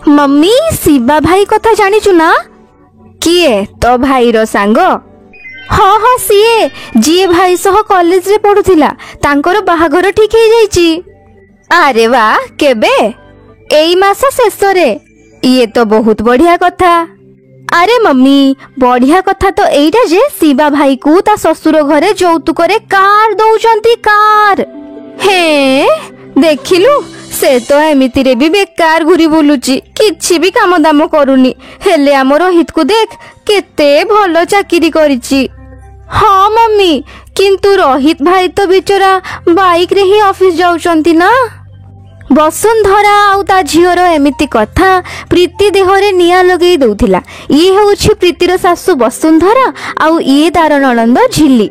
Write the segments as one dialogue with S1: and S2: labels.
S1: Mummy Shiva भाई कथा जानिचु ना? किए तो भाई रो सांग? हाँ हाँ सीए जी भाई सह कॉलेज रे पढ़ुथिला तांकर बाहाघर ठीक हे जाईची। अरे वाह केबे? एई मास शेष रे। ये तो बहुत बढ़िया कथा। अरे मम्मी बढ़िया कथा तो एइटा जे शिवा भाई को ता ससुर घरे यौतुक रे कार दउचंती कार। हे देखिलु से तो एमिति रे भी बेकार घुरी बुलुची किछि भी काम दाम करूनी हेले आम रोहित को देख केते भलो चाकरी करिची। हाँ मम्मी किंतु रोहित भाई तो बिचरा बाइक रे ही ऑफिस जाउचंती ना। वसुंधरा आउ ता झियर एमिति कथा प्रीति देहरे निया लगेई दउथिला। ये होछि प्रीतिर सासु वसुंधरा आउ ये तार ननंद झिल्ली।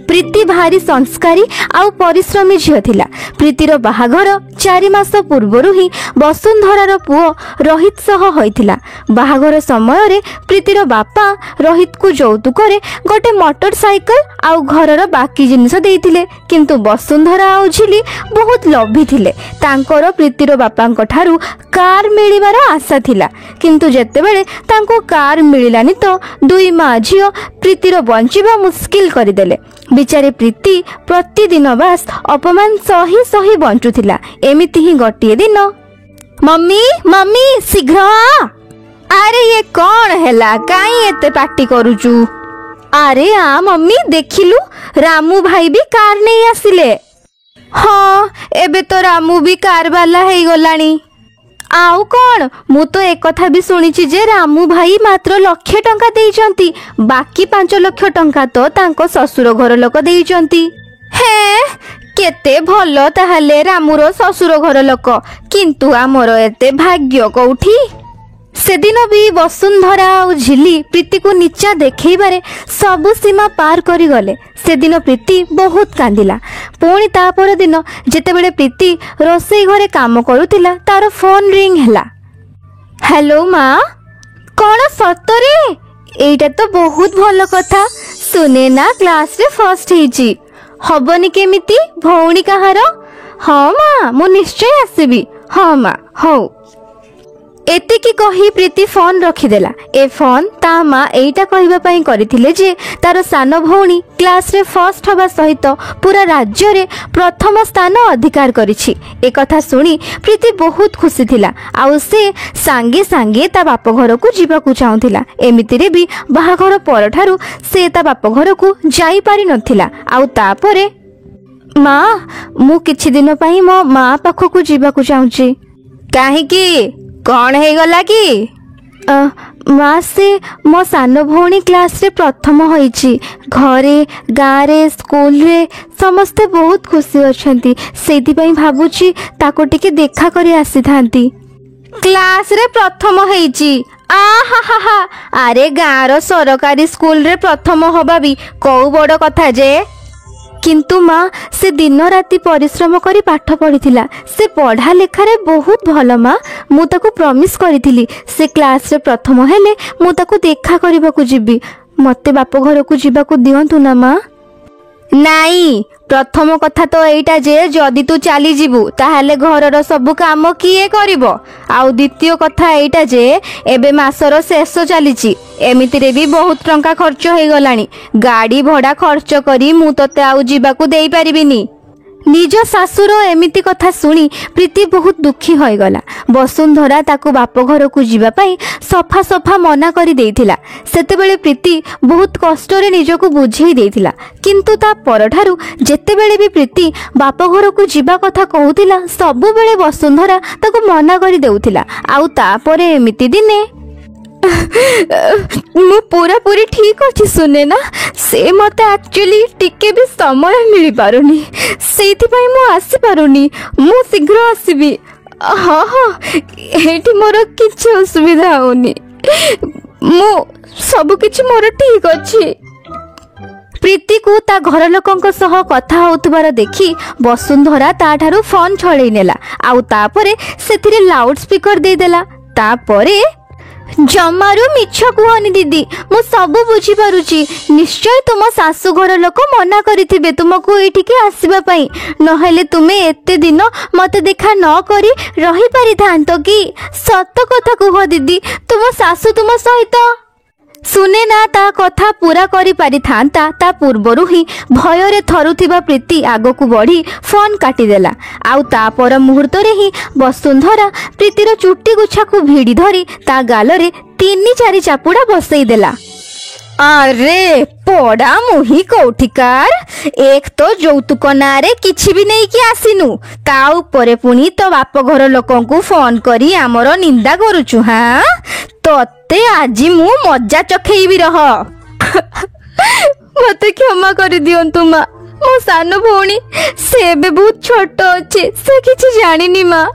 S1: प्रीति भारी संस्कारी आउ परिश्रमी झियो थिला। प्रीतिर बाहाघर 4 मास पूर्वरु ही वसुंधरार पुओ रोहित सह होइथिला। बाहाघर समय रे प्रीतिर बापा रोहित को यौतुक रे गोटे मोटरसाइकल आउ घरर बाकी जिनिस देइथिले किंतु वसुंधरा आउ झिली बहुत लोभी थिले। तांकर प्रीतिर बापांक ठारू कार मिलिबार आशा थिला किंतु जेतेबेले तांको कार मिलिलानी तो दुई माँ झियो प्रीतिर बंचिबा मुश्किल करदेले। बिचारे प्रीति प्रतिदिन बास अपमान सही सही बंचुथिला। एमिति ही गोटिए दिन मम्मी मम्मी शीघ्र आ। अरे ये कौन हैला काई एते पार्टी करूचू? अरे आ मम्मी देखिलु रामू भाई भी कार नहीं आसिले। हाँ एबे तो रामू भी कार वाला है गलानी। आउ कौन मु तो एक कथा भी सुनिछि जे रामू भाई मात्र 1 लाख टंका देइचंती बाकी 5 लाख टंका तो तांको ससुर घर लोक देइचंती। हे केते भलो ताहले रामूर ससुर घर लोक किंतु आमर एते भाग्य कोठी। सेदिन भी वसुंधरा और झिल्ली प्रीति को नीचा देखैबारे सबु सीमा पार करी गले। सेदिन प्रीति बहुत कांदिला। पुणी ता पर दिन जेतेबेले प्रीति रोसई घरे काम करुतिला तार फोन रिंग हैला। हेलो माँ कौन सतरे? एइटा तो बहुत भलो कथा सुने ना क्लास रे फर्स्ट हेची हबनी केमिति भौणी कहार? हाँ माँ मु निश्चय आसीबी। हाँ माँ हौ एतिकी कही प्रीति फोन रखिदेला। ए फोन ता माँ एइटा कहिबा पई करथिले जे तार सान भौणी क्लास रे फर्स्ट हवा सहित पूरा राज्य रे प्रथम स्थान अधिकार करिछि। ए कथा सुनी प्रीति बहुत खुशी थिला आउ से सांगे सांगे ता बाप घर को जीवाकू चाहुथिला। एमिति रे भी बाहाघर परठारू से ता बाप घर को जाई पारि नथिला। आउ तापरे माँ मु किछि दिन पई मो माँ पाखकू जीवाकू चाहुछि। काहेकि कौन है गला कि? माँ से मो सान भौणी क्लास रे प्रथम होईची। घरे गारे स्कूल रे समस्ते बहुत खुशी अछंती सेति पई भाबुची ताको टिके देखा करी आसी थांती। क्लास रे प्रथम होईची? आहा हा हा अरे गाँर सरकारी स्कूल रे प्रथम होबा भी कौ बड़ कथा जे। किंतु माँ से दिन राति परिश्रम करी पाठ पढ़िथिला। से पढ़ा लेखारे बहुत भल माँ मु ताको प्रॉमिस करिथिली से क्लास रे प्रथम हेले मु ताको देखा करबाकू जिबी। मते बाप घर को जीवाकू दियंतु ना माँ। नाई प्रथम कथा तो एइटा जे जदि तू चली जीवु ताहाले घरर सब काम किए करिवो। आउ द्वितीय कथा एइटा जे एबे मासर शेष चलीची एमिति रे भी बहुत टंका खर्च हो गलानी। गाड़ी भड़ा खर्च करी मु तते आउ जीवाकू देई परिबिनी। निज सासुर एमिति कथा सुनी प्रीति बहुत दुखी हो गला। वसुंधरा ताको बाप घर को जीवा पाई सफा सफा मना करी देइथिला। सेतेबेले प्रीति बहुत कष्ट रे निजको बुझेई देइथिला किंतु ता परठारू जेतेबेले भी प्रीति बाप घर को जीवा कथा कहूतिला सबु बेले वसुंधरा ताको मना करी देउथिला। आउ तापरे एमिति दिने मु पूरा पूरी ठीक अच्छी सुने ना से मते एक्चुअली टिके भी समय मिल पारुनी सेति पई मु आसी पारुनी। मु शीघ्र आसीबी। हाँ हाँ एठी मोर किछ असुविधा होनी मु सब किछ मोर ठीक अछि। प्रीति को ता घर लोकंक सह कथा होतबार देखी वसुंधरा ता ठारू फोन छळेई नेला। आउ तापरे सेथिरे लाउड स्पीकर दे देला। तापरे जमारू मिछ कुहनी दीदी, मु सब बुझी पारुची। निश्चय तुम शाशु घर लोक मना करिथिबे तुमको एठिके आसीबा पई, नहेले तुमे एते दिन मते देखा न करी रही परिथांतो कि? सत कथा कुह दीदी, तुम शाशु तुम सहित सुने ना ता कथा पूरा करी पारि थांता ता पूर्वरु ही भयरे थरुथिबा प्रीति आगकू बढ़ी फोन काटिदेला। आउ ता पर मुहूर्त रे ही वसुंधरा प्रीतिर चुट्टी गुच्छा को भिड़ी धरी ता गालरे 3-4 चापुड़ा बसई देला। अरे पड़ा मुही कौठिकार, एक तो যৌতুক नारे किछि भी नहीं कि आसिनु, ता ऊपर पुनी तो बाप घर लोकंकु फोन करी आमर निंदा करूछु। हाँ तोते आजी मु मजा चखेइबी रह। मते क्षमा कर दियंतु मा, मो सानो भौणी से बे बहुत छोट अछि, से किछि जानिनी मा।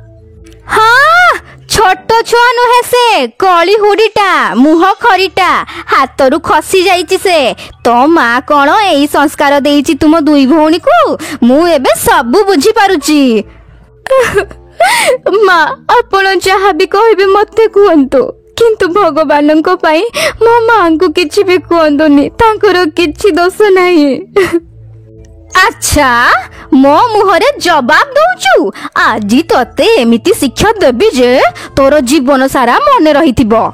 S1: हाँ छोट छुआ नुहे से, कली हुडीटा मुह खरीटा हाथरू खसी जाइछि से। तो माँ कौन एई संस्कार देइछि तुम दुई भौणी को, मु एबे सब बुझी पारुछि। माँ आपण जहाँ भी कहबे मते कहंतु, किंतु भगवान को पाई मो माँ को किछि भी कहंतुनी, तांकर किछि दोष नहीं। अच्छा मो मुहरे जवाब दउछु, आजी तोते एमिति शिक्षा देबी जे तोर जीवन सारा मने रहिथिबो।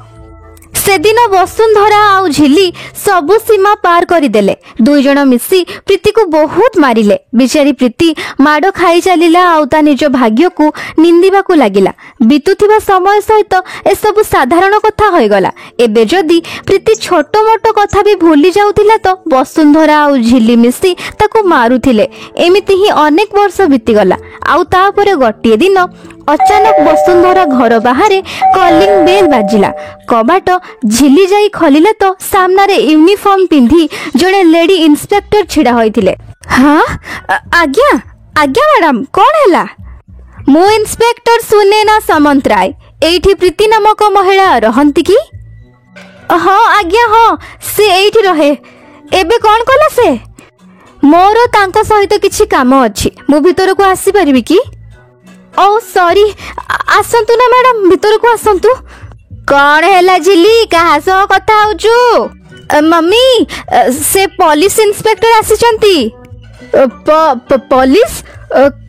S1: सेदिन वसुंधरा आउ झिली सबु सीमा पार करदेले। दुई जण मिसी प्रीति को बहुत मारिले। बिचारी प्रीति माड़ खाई चलिला आउ ता निज भाग्य को निंदिबा को लागिला। बीतुथिबा समय सहित ए सब साधारण कथा होय गला। एबे जदी प्रीति छोट मोट कथा भी भूली जाउथिला तो वसुंधरा आउ झिली मिसी ताको मारुथिले। एमिति ही अनेक वर्ष बीती गला। आउ ता परे गोटिए दिन अचानक वसुंधरा घर बाहर कॉलिंग बेल बाजिला। कबाट झिली जाई खलिले तो सामना रे यूनिफॉर्म पिंधी जड़े लेडी इंस्पेक्टर छिड़ा होइथिले। हाँ आज्ञा आज्ञा मैडम कौन हैला? मु इंस्पेक्टर सुनेना सामंतराय, एठी प्रीति नामक महिला रहंती की? हाँ आज्ञा हाँ, से एठी रहे। एबे कौन कला से? मोर तांको सहित किछि काम अछि, मु भीतर को आसी परिबी की? ओ सॉरी, आसंतु ना मैडम, भीतर को आसंतु। कौन हैला झिली, कहा सह कथा होचु? मम्मी से पुलिस इंस्पेक्टर आसीचंती। पुलिस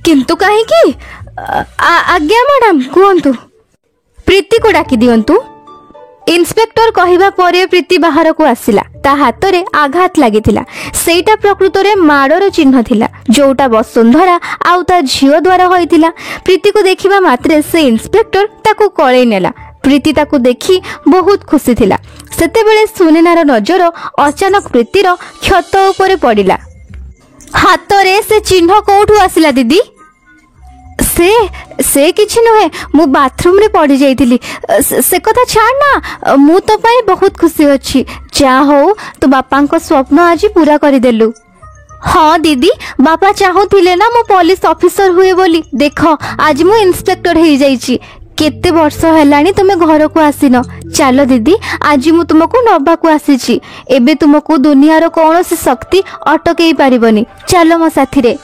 S1: किंतु काहे की? आज्ञा मैडम कहंतु। प्रीति को डाकी दियंतु। इंस्पेक्टर कहिबा परे प्रीति बाहर को आसिला। ता हाथ रे आघात लागिथिला। सेटा प्रकृत रे माडर चिन्ह थिला, जोटा वसुंधरा आउ ता झियो द्वारा होइथिला। प्रीति को देखिबा मात्रे से इंस्पेक्टर ताको कळेई नेला। प्रीति ताको देखि बहुत खुशी थिला। सेतेबेले सुनेनार नजर अचानक प्रीतिर क्षत ऊपर पड़िला। हाथ रे से चिन्ह कोठु आसिला दीदी? से किछि नुहे, मु बाथरूम रे पड़ी जाइथिली। से कथा छाड़ ना, मु तो पाई बहुत खुशी अछि। जा हो तो बापा को स्वप्न आज पूरा कर देलु। हाँ दीदी, बापा चाहूथिले ना मु पुलिस ऑफिसर हुए बोली। देखो आज मु इंस्पेक्टर हो जाइछि। केते वर्ष हेलानी तुमे घर को आसीन। चलो दीदी आज मु तुमको नबा को आसीछि। एबे तुमको दुनियार कौनसी शक्ति अटकई पारिबनी। चलो मो साथी रे।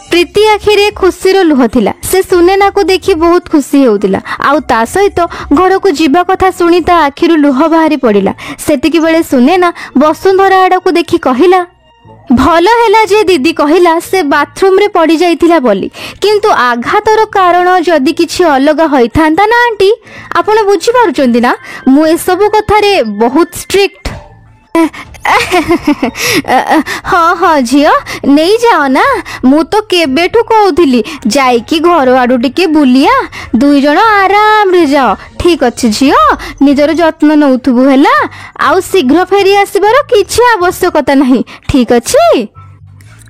S1: प्रीति आखिरे खुशीर लुह थिला। से सुनेना को देखि बहुत खुशी हेउतिला। आउ ता सहित घर को जीवा कथा सुनी ता आखिरु लुह बाहरी पड़िला। सेतिकी बेले सुनेना वसुंधरा आड़ को देखि कहिला, भल हैला जे दीदी कहिला से बाथरूम रे पड़ी जाइथिला बोली, किंतु आघातर कारण जदि किछि अलगा होइथांता ना आंटी, आपण बुझी पारुचंदी ना मु ए सब कथा रे बहुत स्ट्रिक्ट। हाँ हाँ झियो नहीं जाओ ना, मु तो केबेठु कहूथिली जाइकी घर आडू टिके बुलिया, दुई जण आराम रे जाओ। ठीक अच्छे झियो, निजर जत्न नउथुबु हैला, आउ शीघ्र फेरी आसीबार किछि आवश्यकता नहीं। ठीक अछि।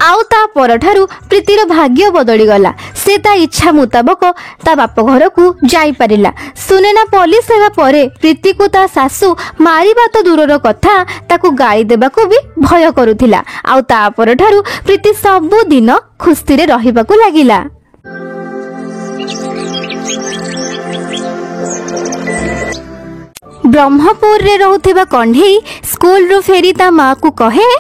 S1: आउ ता परठारु प्रीतिर भाग्य बदली गला। से ता इच्छा मुताबक ता बाप घर को जाई परिला। सुनेना पुलिस हेबा परे प्रीति को ता सासू मारिबा तो दूरर कथा ताकू गाली देबा को भी भय करुथिला। आउ ता परठारु प्रीति सबु दिन खुशी रे रहिबा को लागिला। ब्रह्मपुर रे रहउथिबा कंढेई स्कूल रो फेरी ता माँ को कहे,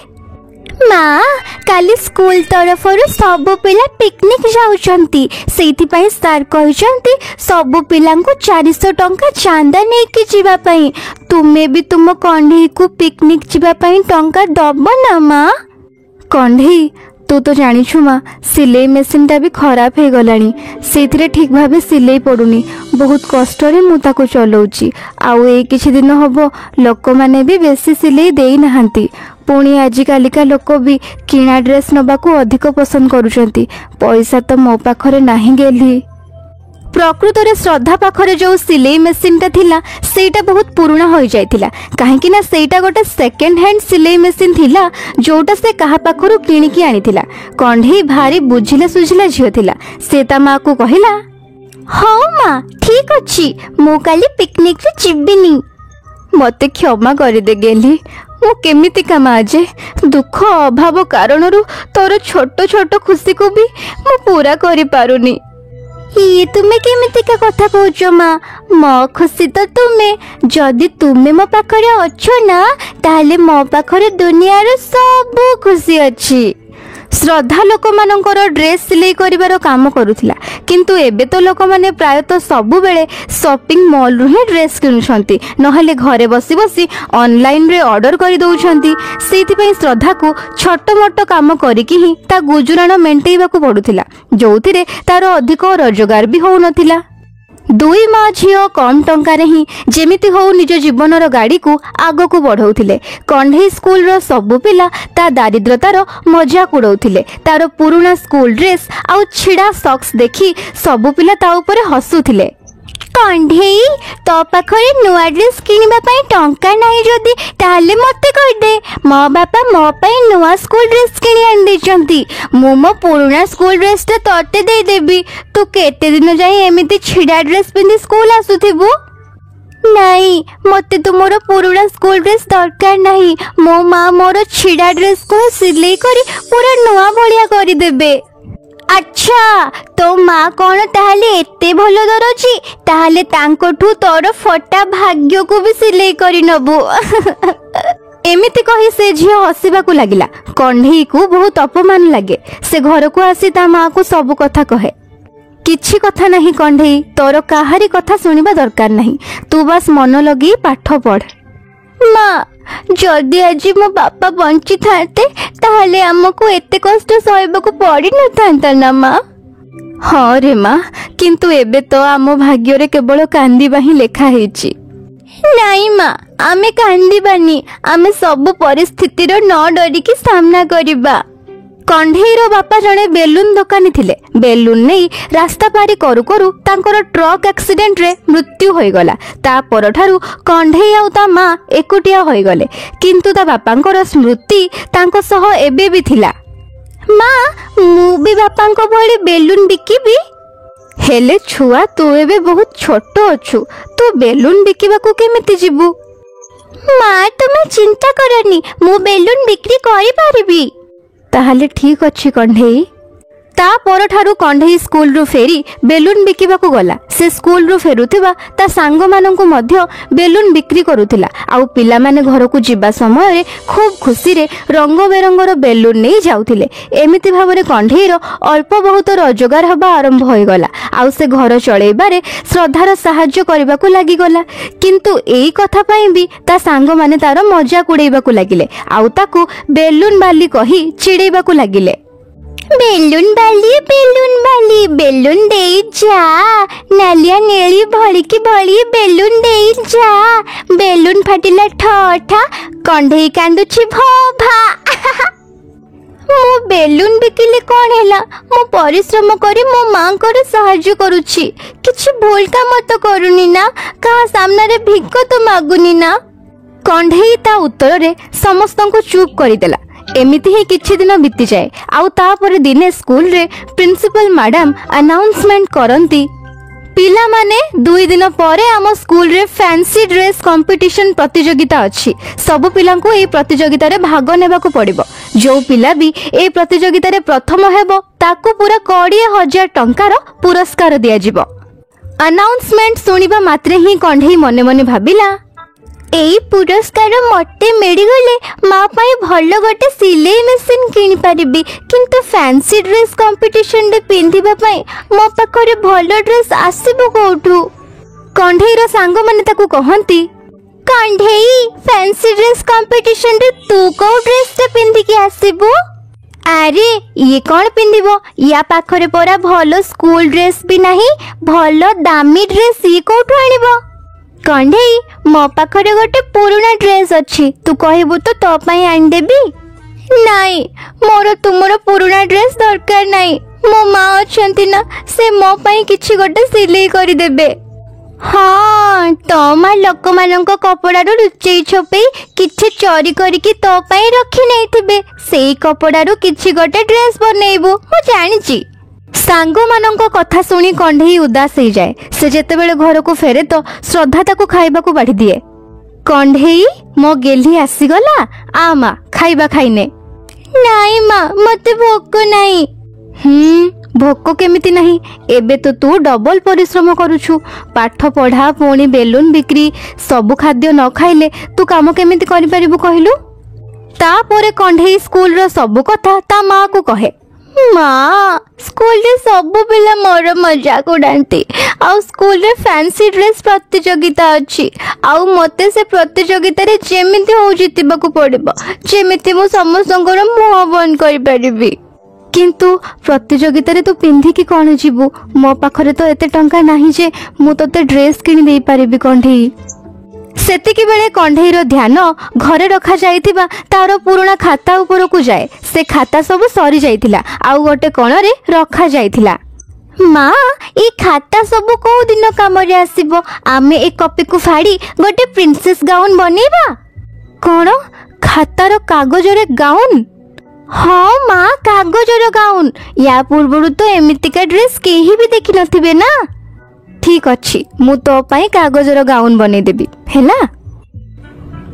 S1: माँ काली स्कूल तरफरु सब पिला पिकनिक जाउछंती सेइथिपाई सर कहउछंती सब पिलांको 400 टंका चांदा नेकी जीवा पई तुमे भी तुम कंढी को पिकनिक जीवा पई टंका दब ना मां। कंढी तू तो जानिछु माँ सिलाई मेसीन टा भी खराब हो गलानी से ठीक भाव सिलाई पड़ुनी बहुत कष्ट मुझे चलाऊँगी आउ ये किछि दिन हम लोक मैंने भी बेसी सिलाई दे नहांती पुणी आजिकालिका लोक भी किणा ड्रेस नबाकू अधिक पसंद करुछंती पैसा तो मो पाखरे नाही गेली। प्रकृत रे श्रद्धा पाखरे जो सिलाई मेसीन टा थिला सेटा बहुत पुराना हो जाइथिला काहेकि ना सेटा गोटे सेकेंड हैंड सिलाई मेसीन थिला जोटा से कहा पाखरु किणिकी आनिथिला। कंढी भारी बुझिला सुझिला झियो थिला से ता माँ को कहिला हाँ माँ ठीक अच्छी मु काली पिकनिक रे जिबिनी मते क्षमा कर दे गेली मु केमितिका माँ जे दुख अभाव कारणरू तोर छोट छोट खुशी को भी मु पूरा करि पारुनी। ये तुम्हें केमितिका कथा कहूच माँ मो खुशी तो तुम्हें जदि तुम्हें मो पाखरे अच्छो ना ताहले मो पाखरे दुनियार सब खुशी अच्छी। श्रद्धा लोक मानकर ड्रेस सिलाई करिवार काम करुथिला किंतु एबे तो लोक माने प्रायतः सबु बेले शॉपिंग मॉल रु ही ड्रेस किनुछंती नहले घरे बसी बसी ऑनलाइन रे ऑर्डर करि दउछंती सेति पई श्रद्धा को छोट मोट काम करिकि ही ता गुजुराण मेंटेइबा को पडुथिला जोथिरे तार अधिक रोजगार भी हो नथिला। दुई माँ झील कम टंकार ही जेमिति हो निज जीवनर गाड़ी को आग को बढ़ाउथिले। कंढई स्कूल रो सबु पिला ता दारिद्रतार मजाक उड़ाउथिले तार पुराना स्कूल ड्रेस आउ छिड़ा सॉक्स देखी सबु पिला ता ऊपर हसुथिले। कंढई तो पाखरे नुआ ड्रेस किनिबा पई टंका नाही जदी ताले मते कहि दे मो बापा मो पई नुआ स्कूल ड्रेस किनि आन देचंती मु मो पुराना स्कूल ड्रेस ता तोते दे देबी तू केते दिन जाई एमिति छिड़ा ड्रेस पिंदी स्कूल आसुथिबु। नहीं मते तो मोर पुराना स्कूल ड्रेस दरकार नहीं मो माँ मोर छिड़ा ड्रेस को सिलाई करी पूरा नुआ भलिया करि देबे। अच्छा तो माँ कौन ताहले एते भल दरजी ताहले तांकोठू तोर फटा भाग्य को भी सिलाई करि नबु। एमिति कही से झियो हसिबा को लागिला। कंढई को बहुत अपमान लगे से घर को आसी ता माँ को सब कथा कहे किछि कथा नहीं कंढई तोर काहारी कथा सुनिबा दरकार नहीं तू बस मन लगी पाठ पढ़। माँ जदि आज मो बापा बंची थाते ताहले हमको एते कष्ट सहबाकू पड़ी न थांता ना माँ। हाँ रे माँ किंतु एबे तो आम भाग्य रे केवल कांदीबा ही लेखा हेची। नहीं माँ आमे कांदीबानी आमे सब परिस्थिति रो न डरिकी सामना करिबा। कंढईर बापा जड़े बेलून दुकानी थिले बेलून नहीं रास्ता पारी करू करू तांकर ट्रक एक्सीडेंट रे मृत्यु होई गला ता परठारु कंढई आउ ता माँ एकुटिया होई गले किंतु ता बापांकर स्मृति तांको सह एबे भी थिला। माँ मु भी बापांको भली बेलून बिकिबी हेले छुआ तू एबे बहुत छोट अछु तू बेलून बिकिबाकू केमिति जिबु। माँ तुमे चिंता करनी मु बेलून बिक्री करि पारिबी। ताहले ठीक अच्छी कंढई ता परठारु कंढई स्कूल रु फेरी बेलून बिकिबाकू गला से स्कूल रु फेरुथिबा ता सांग माननकु मध्य बेलून बिक्री करुथिला आउ पिला माने घर को जिबा समय रे खूब खुशी रे रंग बेरंगर बेलून नहीं जाउथिले। एमिति भाबरे कंढईर अल्प बहुत रोजगार हबा आरंभ होई गला आउ से घर चळेबारे श्रद्धार सहाय्य करबाकू लागि गला किंतु एई कथा पई भी ता सांग माने तार मजाक उड़ेबाकू लागिले आउ ताकू बेलून बाली कही चिड़ेबाकू लागिले। बेलून बाली बेलून दे जा नालिया नेली भली की भली बेलून दे जा बेलून फाटिला ठठा कंढई कांदुछि भोभा। मो बेलून बिकिले कौन हैला मो परिश्रम करी मो मां को सहाय्य करूछि किछि भूल काम तो करूनी ना कहा सामने रे भिख तो मागुनी ना। कंढई ता उत्तर रे समस्त को चुप करिदेला। एमिति ही किछि दिन बीती जाए आउ तापर दिने स्कूल रे प्रिंसिपल मैडम अनाउंसमेंट करंती पिला माने 2 दिन परे आम स्कूल रे फैंसी ड्रेस कंपटीशन प्रतियोगिता अछि सब पिला को ए प्रतियोगिता रे भाग नेबा को पड़िबो जो पिला भी ए प्रतियोगिता रे प्रथम हेबो ताकू पूरा 20,000 टंकार पुरस्कार दिया जिवो। अनाउंसमेंट सुनिबा मात्रे ही कंढई मने मने भाबिला एई पुरस्कार मते मिलगले माँ पाई भल गोटे सिलाई मेसिन किनि पारिबी किंतु फैंसी ड्रेस कंपटीशन रे पिंधिबा पाई मो पाखरे भल ड्रेस आसीबो कोठू। कंढेईर सांग माने ताकू कहंती, कंढेई फैंसी ड्रेस कंपटीशन रे तू को ड्रेस टे पिंधि के आसीबो? अरे ये कौन पिंधिबो? या पाखरे परा भल स्कूल ड्रेस भी नहीं, भल दामी ड्रेस ये कोठू आनिबो? कंढेई मो पाखरे गोटे पुराना ड्रेस अच्छी, तू कहबू तो तो पई आन देबी। नहीं मोर तुमर पुराना ड्रेस दरकार नहीं, मो माँ अछंती ना, से मो पई किछि गोटे सिलाई करि देबे। हाँ तो माँ लोक मानक कपड़ारू लुचेई छपेई किछि चोरी करिकी तो पई रखी नैथिबे, सेई कपड़ारू किछि गोटे ड्रेस बनेइबू, मु जानिची। सांग मानक कथा शुणी कंढेई उदास हो जाए। से जेतेबेले घर को फेरे तो श्रद्धा ताकू खाइबा को बाढ़ी दिए। कंढेई मो गेली आसीगला, आ माँ खाइबा खाइने। नाई माँ मते भोक नाही। भोक केमिति नहीं? एबे तो तू डबल परिश्रम करूछु, पाठ पढ़ा पुणी बेलून बिक्री, सबु खाद्य न खाइले तू काम केमिति करि परिबु कहिलु? तापरे कंढेई स्कूल रो सबु कथा ता माँ को कहे। माँ स्कूल रे सबु पिला मोर मजाक उड़ाती, आउ स्कूल रे फैंसी ड्रेस प्रतियोगिता अच्छी, आउ मते से प्रतियोगिता रे जेमिति हो जितिबाकू पड़िबो, जेमिति मु समस्तंकर मुह बंद करि परिबी। किंतु प्रतियोगिता रे तू पिंधि की कौन जीवु? मो पाखरे तो एते टंका नाही जे मु तोते ड्रेस किनि देई परिबी। कंढेई सेतिकी बेले कंढेईर ध्यान घरे रखा जाइथिबा तार पुराना खाता ऊपर को जाए। से खाता सब सरी जाइथिला, आउ गोटे कोण रे रखा जाइथिला। माँ ए खाता सब को दिन काम रे आसीबो? आमे एक कॉपी को फाड़ी गोटे प्रिंसेस गाउन बनेबा। कोण खातार कागज रे गाउन? हाँ माँ कागजर गाउन। या पूर्व तो एमितिका ड्रेस केही भी देखि नथिबे ना। ठीक अच्छी मु तो पाई कागजर गाउन बने देबी हैला।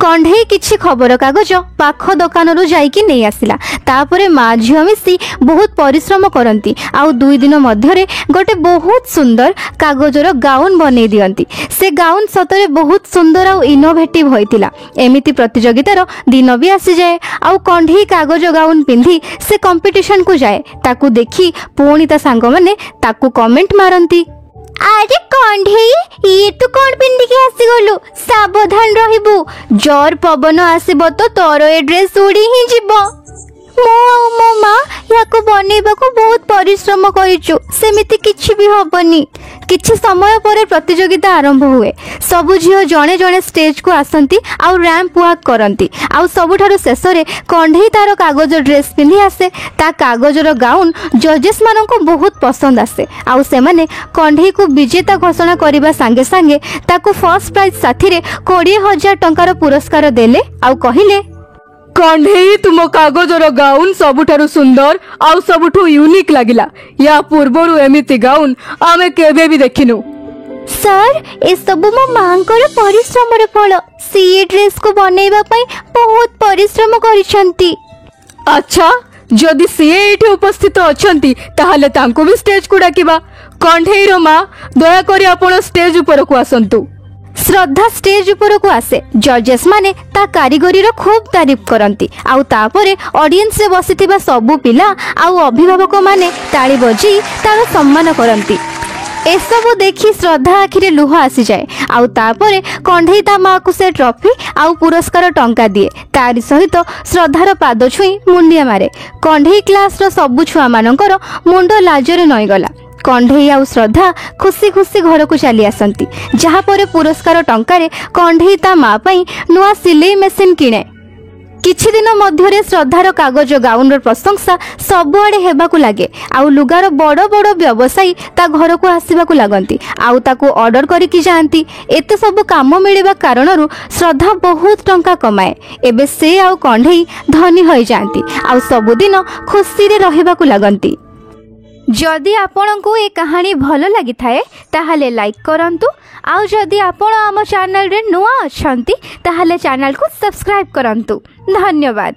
S1: कंढेई किछि खबर कागज पाख दुकान रु जाइकी नहीं आसिला। तापरे माँ झियो मिसी बहुत परिश्रम करती, आउ 2 दिन मध्यरे गोटे बहुत सुंदर कागजर गाउन बने दियंती। से गाउन सतरे बहुत सुंदर आउ इनोवेटिव होइतिला। एमिति प्रतियोगितार दिन भी आसी जाए, आउ कंढेई कागज गाउन पिंधि से कंपटीशन को जाए। ताकू देखी पुणी ता सांग माने ताकू कमेंट मारंती, अरे कंढेई ये तू कौन पिंधि के आसी गलु? सावधान रहिबु, जोर पवन आसीबो तो तोर ए ड्रेस उड़ी ही जीवो। मो माँ याको बनेबा को बहुत परिश्रम करिछु, सेमिति किछि भी हबनी। किछि समय पर प्रतियोगिता आरंभ हुए। सबु झियो जणे जणे स्टेज को आसंती, आउ रैंप वॉक करंती, आउ सबुठारु शेष रे कंढेई तार कागज ड्रेस पिंधि आसे। ता कागजर गाउन जजेस मानको बहुत पसंद आसे, आउ से माने कंढेई को विजेता घोषणा करिबा संगे संगे ताकू फर्स्ट प्राइज साथी रे 20,000 टंकार पुरस्कार देले, आउ कहिले, कंढेई तुम कागजर गाउन सबुठारु सुंदर आउ सबुठु यूनिक लागिला। या पूर्वरु एमिति गाउन आमे केबे भी देखिनु। सर ए सब मो मांकर परिश्रम रे फल। सी ड्रेस को बनेबा पई बहुत परिश्रम करिसंती। अच्छा जदि सी एठी उपस्थित अछंती ताहाले तांको भी स्टेज को डाकिबा। कंढेईर मां दया करी आपण स्टेज ऊपर को आसंतु। श्रद्धा स्टेज ऊपर को आसे। जजेस माने ता कारीगरी रो खूब तारीफ करंती, आउ तापरे ऑडियंस रे बसिथिबा सबु पिला आउ अभिभावक माने ताली बजी तार सम्मान करंती। एसबु देखी श्रद्धा आखिरे लुह आसी जाए, आउ तापरे कंढेई ता माँ को से ट्रॉफी आउ पुरस्कार टंका दिए। तारी सहित श्रद्धार पाद छुई मुंडिया मारे। कंढेई क्लास रो सबु छुआ मानकर मुंड लाजरे नई गला। कंढेई आउ श्रद्धा खुशी खुशी घर को चली आसंती, जहाँ पर पुरस्कार टंकारे कंढेई ता माँ पई नुआ सिलाई मेसिन किणे। किछि दिन मध्यरे श्रद्धार कागज गाउन प्रशंसा सबुआडे हेबाकू लागे, आउ लुगार बड़ बड़ व्यवसायी ता घर को आसीबाकू लागंती, आउ ताकू ऑर्डर करिकी जांती। एते सब काम मिलिबा कारणरू श्रद्धा बहुत टंका कमाए। एबे से आउ कंढेई धनी होई जांती, आउ सबुदिन खुशी रे रहिबाकू लागंती। जदि आपंको ये कहानी भल लगी थाए ताहले लाइक करंतु, आउ जदि आपण आम चैनल रे नुआ अछंती ताहले चैनल को सब्सक्राइब करंतु। धन्यवाद।